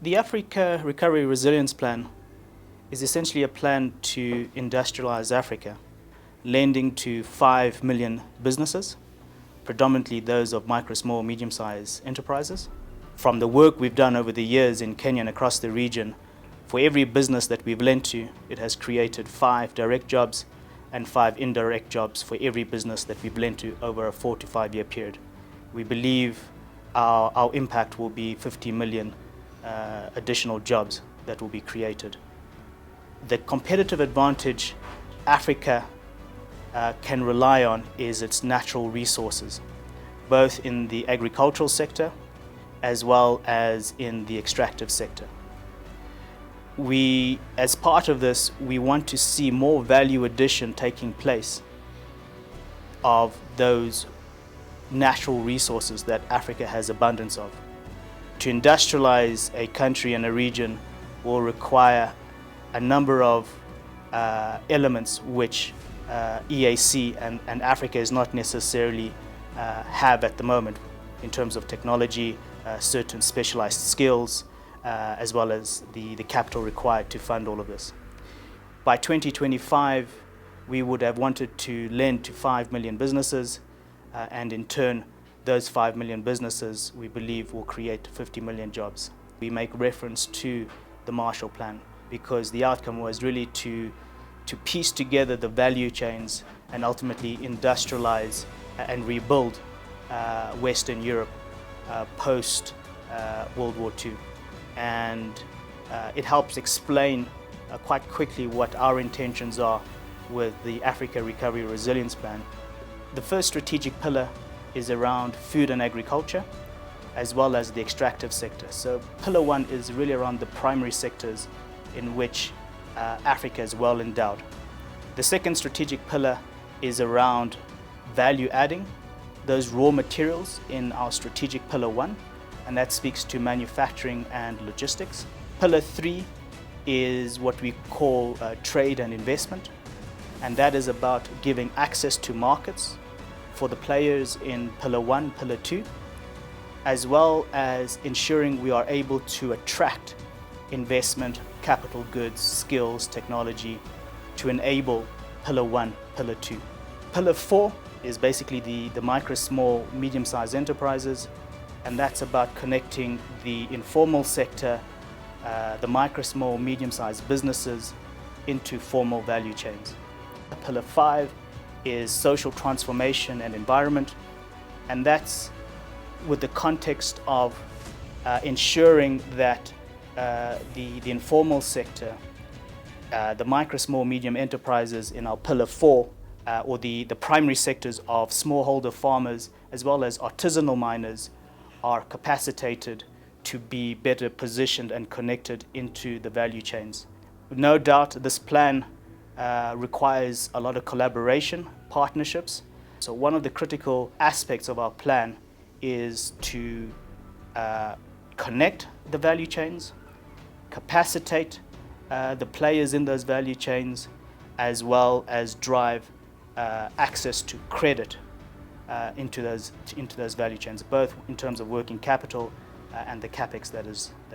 The Africa Recovery Resilience Plan is essentially a plan to industrialize Africa, lending to 5 million businesses, predominantly those of micro, small, medium-sized enterprises. From the work we've done over the years in Kenya and across the region, for every business that we've lent to, it has created 5 direct jobs and 5 indirect jobs for every business that we've lent to over a 4 to 5 year period. We believe our impact will be 50 million additional jobs that will be created. The competitive advantage Africa can rely on is its natural resources, both in the agricultural sector as well as in the extractive sector. As part of this, we want to see more value addition taking place of those natural resources that Africa has abundance of. To industrialize a country and a region will require a number of elements which EAC and Africa is not necessarily have at the moment in terms of technology, certain specialized skills, as well as the capital required to fund all of this. By 2025, we would have wanted to lend to 5 million businesses, and in turn, those 5 million businesses, we believe, will create 50 million jobs. We make reference to the Marshall Plan because the outcome was really to piece together the value chains and ultimately industrialize and rebuild Western Europe post World War II. And it helps explain quite quickly what our intentions are with the Africa Recovery Resilience Plan. The first strategic pillar is around food and agriculture, as well as the extractive sector. So pillar 1 is really around the primary sectors in which Africa is well endowed. The second strategic pillar is around value adding those raw materials in our strategic pillar 1, and that speaks to manufacturing and logistics. Pillar 3 is what we call trade and investment, and that is about giving access to markets for the players in pillar 1, pillar 2, as well as ensuring we are able to attract investment, capital goods, skills, technology to enable pillar 1, pillar 2. Pillar 4 is basically the micro, small, medium-sized enterprises, and that's about connecting the informal sector, the micro, small, medium-sized businesses into formal value chains. Pillar 5 is social transformation and environment, and that's with the context of ensuring that the informal sector, the micro, small, medium enterprises in our pillar 4, or the primary sectors of smallholder farmers as well as artisanal miners, are capacitated to be better positioned and connected into the value chains. No doubt this plan requires a lot of collaboration, partnerships. So one of the critical aspects of our plan is to connect the value chains, capacitate the players in those value chains, as well as drive access to credit into those value chains, both in terms of working capital and the capex that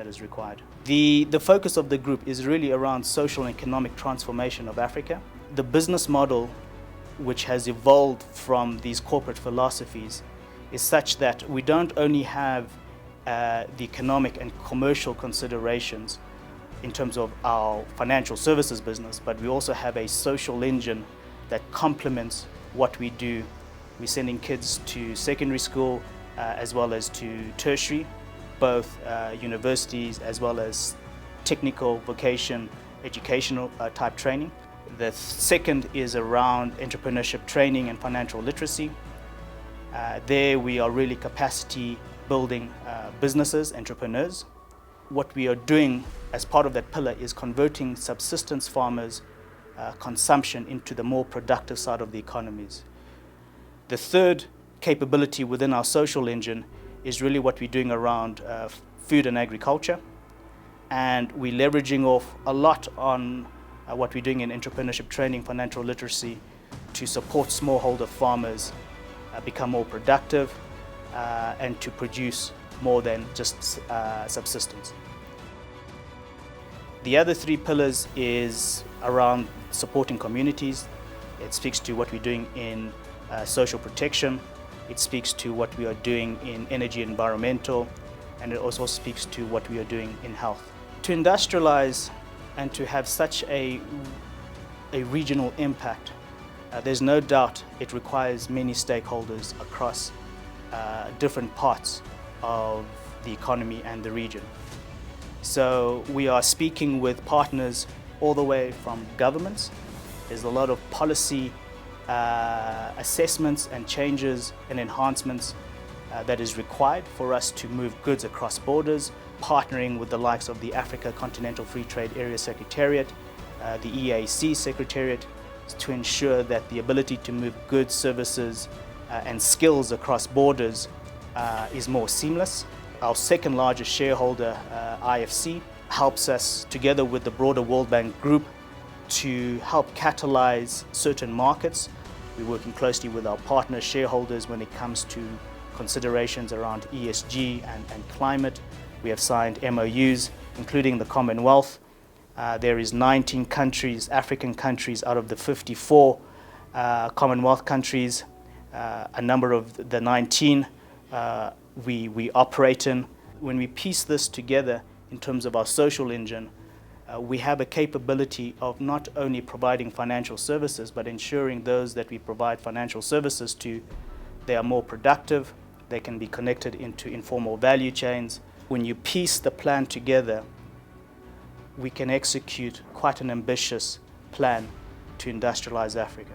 is required. The focus of the group is really around social and economic transformation of Africa. The business model, which has evolved from these corporate philosophies, is such that we don't only have the economic and commercial considerations in terms of our financial services business, but we also have a social engine that complements what we do. We're sending kids to secondary school as well as to tertiary, both universities as well as technical, vocation, educational type training. The second is around entrepreneurship training and financial literacy. There we are really capacity building businesses, entrepreneurs. What we are doing as part of that pillar is converting subsistence farmers' consumption into the more productive side of the economies. The third capability within our social engine is really what we're doing around food and agriculture, and we're leveraging off a lot on what we're doing in entrepreneurship training, financial literacy, to support smallholder farmers become more productive and to produce more than just subsistence. The other three pillars is around supporting communities. It speaks to what we're doing in social protection. It speaks to what we are doing in energy and environmental, and it also speaks to what we are doing in health. To industrialize and to have such a regional impact, there's no doubt it requires many stakeholders across different parts of the economy and the region. So we are speaking with partners all the way from governments. There's a lot of policy assessments and changes and enhancements that is required for us to move goods across borders, partnering with the likes of the Africa Continental Free Trade Area Secretariat, the EAC Secretariat, to ensure that the ability to move goods, services and skills across borders is more seamless. Our second largest shareholder, IFC, helps us together with the broader World Bank Group to help catalyze certain markets. We're working closely with our partner shareholders when it comes to considerations around ESG and climate. We have signed MOUs, including the Commonwealth. There is 19 countries, African countries, out of the 54 Commonwealth countries. A number of the 19 we operate in. When we piece this together in terms of our social engine, we have a capability of not only providing financial services, but ensuring those that we provide financial services to, they are more productive, they can be connected into informal value chains. When you piece the plan together, we can execute quite an ambitious plan to industrialize Africa.